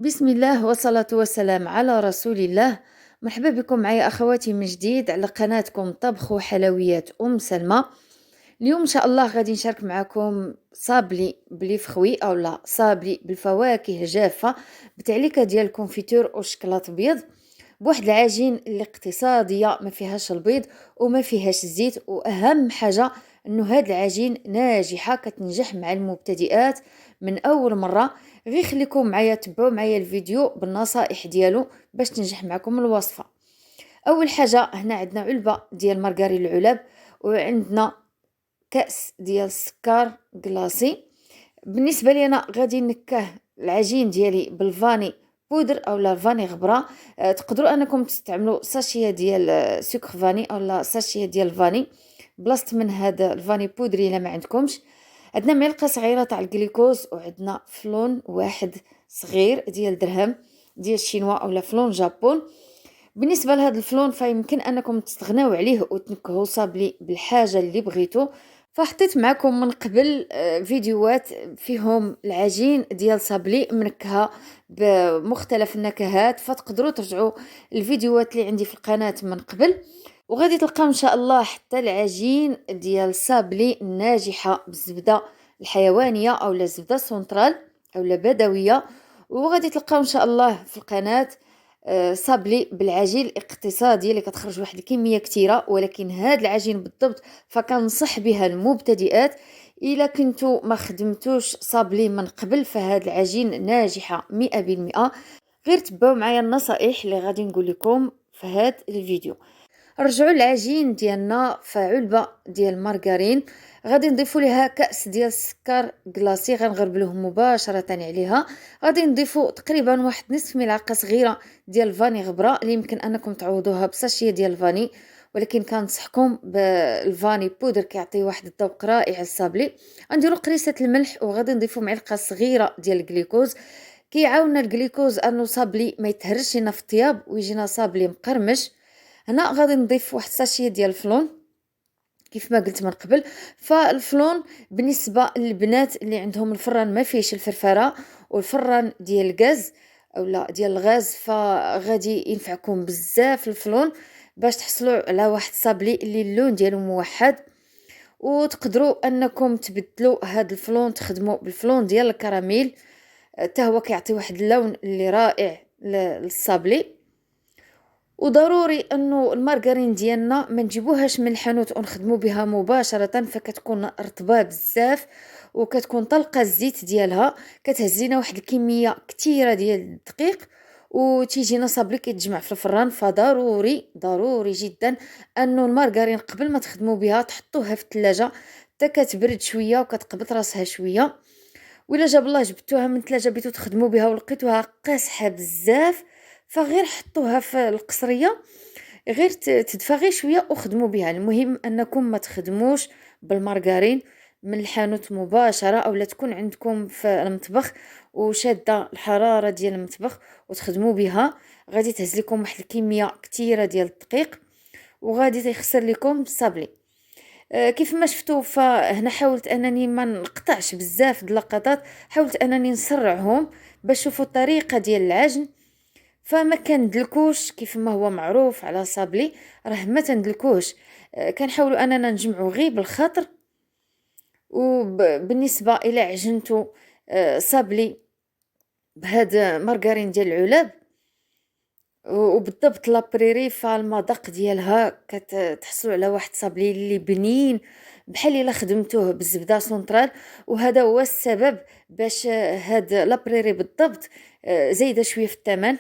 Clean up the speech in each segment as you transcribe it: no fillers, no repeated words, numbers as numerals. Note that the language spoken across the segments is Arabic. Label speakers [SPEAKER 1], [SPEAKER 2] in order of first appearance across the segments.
[SPEAKER 1] بسم الله والصلاة والسلام على رسول الله. مرحبا بكم معي أخواتي من جديد على قناتكم طبخ وحلويات سلمى. اليوم إن شاء الله غادي نشارك معكم صابلي بلي فخوي أو لا صابلي بالفواكه الجافة بتعليكة ديال الكونفيتور والشكلاط بيض بواحد العجين اللي اقتصادية ما فيهاش البيض وما فيهاش الزيت، وأهم حاجة أنه هاد العجين ناجحة كتنجح مع المبتدئات من أول مرة. غير خليكم معايا تبعوا معايا الفيديو بالنصائح ديالو باش تنجح معكم الوصفة. أول حاجة هنا عندنا علبة ديال مارغرين العلب، وعندنا كأس ديال السكر كلاصي. بالنسبة لي أنا غادي نكه العجين ديالي بالفاني بودر او لا فاني غبره. تقدروا انكم تستعملوا ساشيه ديال سكر فاني او لا ساشيه ديال فاني بلاصه من هذا الفاني بودري الا ما عندكمش. عندنا معلقه صغيره تاع الجليكوز، وعندنا فلون واحد صغير ديال درهم ديال الشينوا او لا فلون جابون. بالنسبه لهذا الفلون فيمكن انكم تستغناو عليه وتنكهوا صابلي بالحاجه اللي بغيتو. فحطيت معكم من قبل فيديوهات فيهم العجين ديال صابلي منكهه بمختلف النكهات، فتقدروا ترجعوا الفيديوهات اللي عندي في القناه من قبل، وغادي تلقاو ان شاء الله حتى العجين ديال صابلي ناجحه بالزبده الحيوانيه او لا زبده سونترال او لا بدويه. وغادي تلقاو ان شاء الله في القناه صابلي بالعجين الاقتصادي اللي كتخرج واحد الكميه كثيره، ولكن هذا العجين بالضبط فكنصح بها المبتدئات. الا كنتو ما خدمتوش صابلي من قبل فهاد العجين ناجحه 100%. غير تبعوا معايا النصائح اللي غادي نقول لكم في هذا الفيديو. رجعوا العجين ديالنا في علبه ديال المارغرين، غادي نضيفوا ليها كاس ديال السكر كلاصي غنغربلوه مباشره عليها. غادي نضيفوا تقريبا واحد نصف ملعقه صغيره ديال الفاني غبره اللي يمكن انكم تعوضوها بساشيه ديال الفاني، ولكن كنصحكم بالفاني بودر كيعطي واحد الذوق رائع الصابلي. غنديروا قريصه الملح، وغادي نضيفوا معلقه صغيره ديال الجليكوز. كيعاوننا الجليكوز انه صابلي ما يتهرش لنا في الطياب ويجينا صابلي مقرمش. هنا غادي نضيف واحد ساشيه ديال الفلون كيف ما قلت من قبل. فالفلون بالنسبه للبنات اللي عندهم الفران ما فيهش الفرفره والفران ديال الغاز او لا ديال الغاز، فغادي ينفعكم بزاف الفلون باش تحصلوا على واحد صابلي اللي اللون ديالو موحد. وتقدروا انكم تبدلوا هذا الفلون تخدموا بالفلون ديال الكراميل، حتى هو كيعطي واحد اللون اللي رائع للصابلي. وضروري انه المارغرين ديالنا ما نجيبوهاش من الحانوت ونخدموا بها مباشره، فكتكون رطبه بزاف وكتكون طلقه الزيت ديالها، كتهزينا واحد الكميه كثيره ديال الدقيق وتيجينا صابلي كيتجمع في الفران. فضروري ضروري جدا انه المارغرين قبل ما تخدموا بها تحطوها في الثلاجه حتى كتبرد شويه وكتقبط راسها شويه. وإلا جاب الله جبتوها من الثلاجه بغيتو تخدموا بها ولقيتوها قاصحه بزاف فغير حطوها في القصريه، غير تدفى غير شويه وخدموا بها. المهم انكم ما تخدموش بالمارغرين من الحانوت مباشره، او لا تكون عندكم في المطبخ وشاده الحراره ديال المطبخ وتخدموا بها، غادي تهز لكم واحد الكميه كثيره ديال الدقيق وغادي تخسر لكم الصابلي. كيف ما شفتوا فهنا حاولت انني ما نقطعش بزاف د اللقطات، حاولت انني نسرعهم باش تشوفوا الطريقه ديال العجن. فما كندلكوش كيف ما هو معروف على صابلي راه ما تندلكوش. كنحاولوا اننا نجمعوا غير بالخاطر. وبالنسبه الى عجنتو صابلي بهاد مارغرين ديال العلب وبالضبط لابريري فالمذاق ديالها كتحصلوا على واحد صابلي اللي بنين بحال الا خدمتوه بالزبده سونترال. وهذا هو السبب باش هاد لابريري بالضبط زايده شويه في الثمن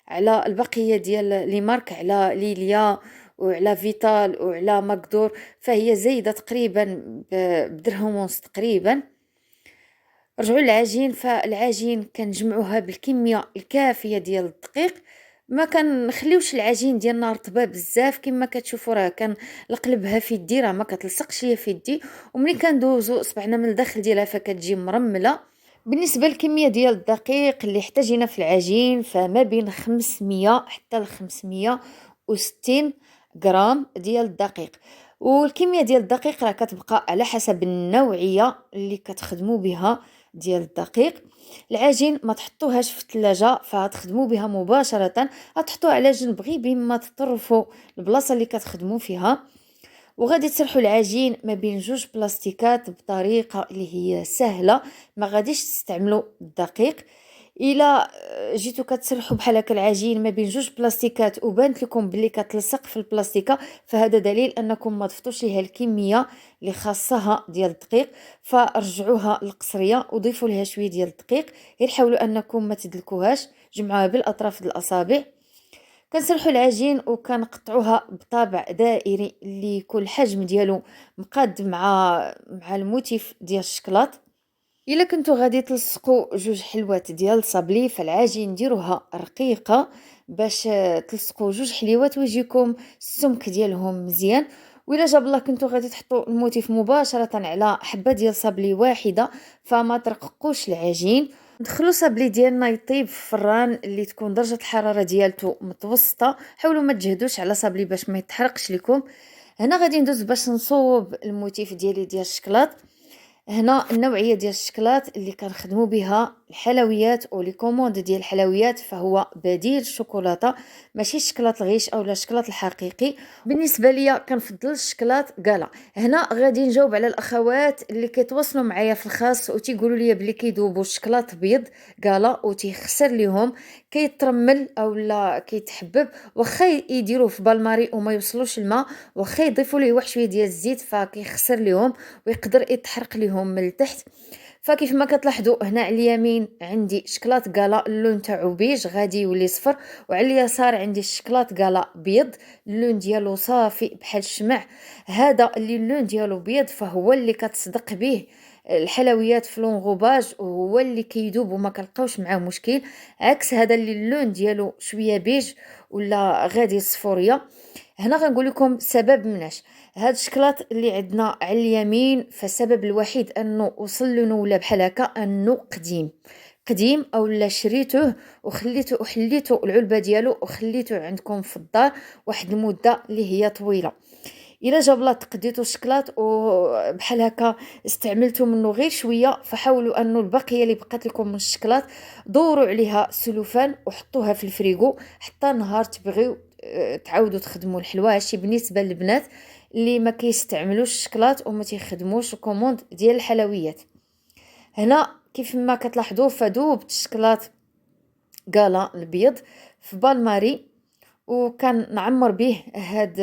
[SPEAKER 1] على البقيه ديال لي مارك، على ليليا وعلى فيتال وعلى ماكدور، فهي زايده تقريبا بدرهم ونص تقريبا. رجعوا للعجين، فالعجين كنجمعوها بالكميه الكافيه ديال الدقيق، ما كنخليوش العجين ديالنا رطبه بزاف كما كتشوفوا راه كنقلبها في يدي راه ما كتلصقش ليا في يدي، وملي كندوزو اصبعنا من الداخل ديالها فكتجي مرمله. بالنسبه للكميه ديال الدقيق اللي احتاجينا في العجين فما بين 500 حتى ل 560 غرام ديال الدقيق. والكميه ديال الدقيق راه كتبقى على حسب النوعيه اللي كتخدموا بها ديال الدقيق. العجين ما تحطوهاش في الثلاجة، فتخدموا بها مباشرة، غتحطوه على جنب غير بما تطرفوا البلاصة اللي كتخدموا فيها. وغادي تسرحوا العجين ما بين جوج بلاستيكات بطريقة اللي هي سهلة، ما غاديش تستعملوا الدقيق. الا جيتو كتسرحوا بحال هكا العجين ما بين جوج بلاستيكات وبانت لكم بلي كتلصق في البلاستيكه، فهذا دليل انكم ما ضفتوش ليها الكميه اللي خاصها ديال الدقيق. فرجعوها للقصريه وضيفوا لها شويه ديال الدقيق، غير حاولوا انكم ما تدلكوهاش، جمعوها بالاطراف ديال الاصابع. كنسرحوا العجين وكنقطعوها بطابع دائري اللي يكون الحجم ديالو مقاد مع الموتيف ديال الشكلاط. الا كنتو غادي تلصقوا جوج حلوات ديال الصابلي، فالعجين ديروها رقيقه باش تلصقوا جوج حليوات ويجيكم السمك ديالهم مزيان. وإلا جاب الله كنتو غادي تحطوا الموتيف مباشره على حبه ديال صابلي واحده، فما ترققوش العجين. ندخلوا صابلي ديالنا يطيب في الفران اللي تكون درجه الحراره ديالته متوسطه، حاولوا ما تجهدوش على صابلي باش ما يتحرقش لكم. هنا غادي ندوز باش نصوب الموتيف ديالي ديال الشكلاط. هنا النوعيه ديال الشكلاط اللي كنخدموا بها الحلويات او لي كوموند ديال الحلويات، فهو بديل الشوكولاته، ماشي الشكلاط الغيش او الشكلاط الحقيقي. بالنسبه ليا كنفضل الشكلاط كالا. هنا غادي نجاوب على الاخوات اللي كيتواصلوا معايا في الخاص وتيقولوا لي بلي كيذوبوا الشكلاط بيض كالا وتيخسر ليهم، كيترمل او لا كيتحبب. واخا يديروه في بالماري وما يوصلوش الماء، واخا يضيفوا ليه واحد شويه ديال الزيت، فكيخسر ليهم ويقدر يتحرق ليهم من التحت. فكيف ما كتلاحظوا هنا على اليمين عندي شكلاط كالا اللون تاعو بيج غادي يولي صفر، وعلى اليسار عندي الشكلاط كالا بيض اللون ديالو صافي بحال الشمع. هذا اللي اللون ديالو بيض فهو اللي كتصدق به الحلويات في لونغوباج، وهو اللي كيذوب وما كنلقاوش معاه مشكل، عكس هذا اللي اللون ديالو شويه بيج ولا غادي صفوريه. هنا غنقول لكم سبب مناش هاد الشكلاط اللي عندنا على اليمين، فالسبب الوحيد انه وصل لونه ولا بحال هكا انه قديم او لا شريتوه وحليتو العلبه ديالو وخليتوه عندكم في الدار واحد المده اللي هي طويله. الا جاب الله تقديتو الشكلاط وبحال هكا استعملتو منه غير شويه، فحاولوا انه البقيه اللي بقات لكم من الشكلاط دوروا عليها سلوفان وحطوها في الفريغو حتى نهار تبغيو تعاودوا تخدموا الحلوى. هادشي بالنسبه للبنات اللي ما كيستعملوش الشكلاط وما تيخدموش الكوموند ديال الحلويات. هنا كيف ما كتلاحظوا فدوبت الشكلاط كالا البيض في بالماري، وكان نعمر به هاد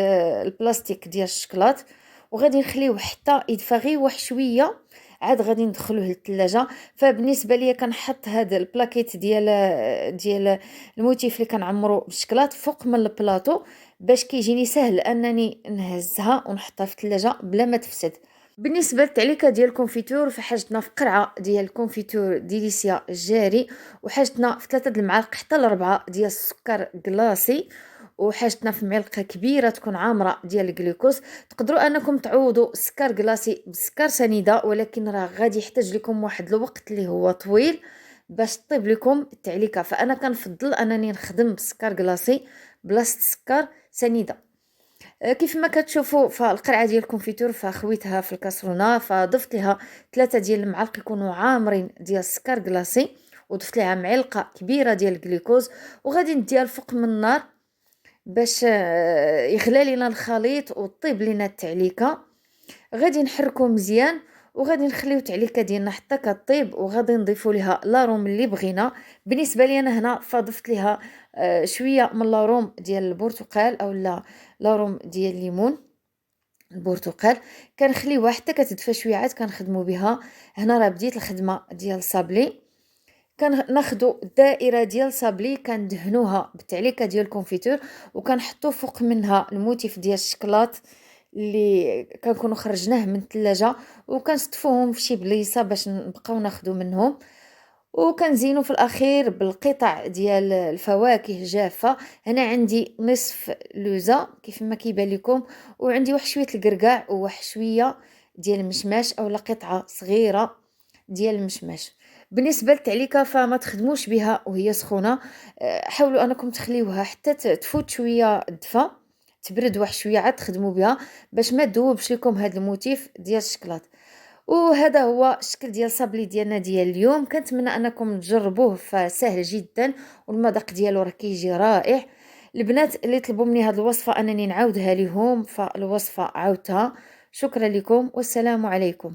[SPEAKER 1] البلاستيك ديال الشكلاط، وغادي نخليوه حتى يدفى غير واحد شويه، عاد غادي ندخلوه للثلاجه. فبالنسبه ليا كنحط هاد البلاكيت ديال الموتيف اللي كنعمرو بالشكلاط فوق من البلاطو باش كيجيني سهل انني نهزها ونحطها في الثلاجه بلا ما تفسد. بالنسبه للتعليكه ديال الكونفيتور، فحاجتنا في قرعه ديال الكونفيتور ديليسيا الجاري، وحاجتنا في 3 المعالق حتى ل4 ديال السكر كلاصي، وحاجتنا في معلقه كبيره تكون عامره ديال الجلوكوز. تقدروا انكم تعوضوا السكر كلاصي بسكر سنيده، ولكن راه غادي يحتاج لكم واحد الوقت اللي هو طويل باش طيب لكم التعليكه. فانا كنفضل انني نخدم بالسكر كلاصي بلاصه السكر سنيده. كيف ما كتشوفوا فالقرعه ديال الكونفيتور فخويتها في الكاسرونه، فضفت لها 3 ديال المعالق يكونوا عامرين ديال السكر كلاصي، وضفت لها معلقه كبيره ديال الجلوكوز، وغادي نديها الفوق من النار باش يغلى لينا الخليط وطيب لينا التعليكه. غادي نحركو مزيان وغادي نخليو التعليكه ديالنا حتى كطيب، وغادي نضيفوا ليها لاروم اللي بغينا. بالنسبه لي انا هنا فضفت ليها شويه من لاروم ديال البرتقال او لا لاروم ديال الليمون البرتقال. كنخليوها حتى كتدفى شويه عاد كنخدموا بها. هنا راه بديت الخدمه ديال صابلي، كناخذوا دائره ديال صابلي كندهنوها بالتعليكه ديال الكونفيتور، وكنحطوا فوق منها الموتيف ديال الشكلاط اللي كنكونوا خرجناه من الثلاجه، وكنستفوهم في شي بليصه باش نبقاو ناخذوا منهم. وكنزينوا في الاخير بالقطع ديال الفواكه جافه. هنا عندي نصف لوزه كيف ما كيبان لكم، وعندي واحد شويه الكركاع وواحد شويه ديال المشماش او قطعه صغيره ديال المشماش. بالنسبه للتعليكه فما تخدموش بها وهي سخونه، حاولوا انكم تخليوها حتى تفوت شويه الدفا تبرد واحد شويه عاد تخدموا بها باش ما تذوبش لكم هذا الموتيف ديال الشكلاط. وهذا هو الشكل ديال صابلي ديالنا ديال اليوم، كنتمنى انكم تجربوه فسهل جدا والمذاق ديالو راه كيجي رائع. البنات اللي طلبوا مني هذه الوصفه انني نعاودها لهم فالوصفه عاودتها. شكرا لكم والسلام عليكم.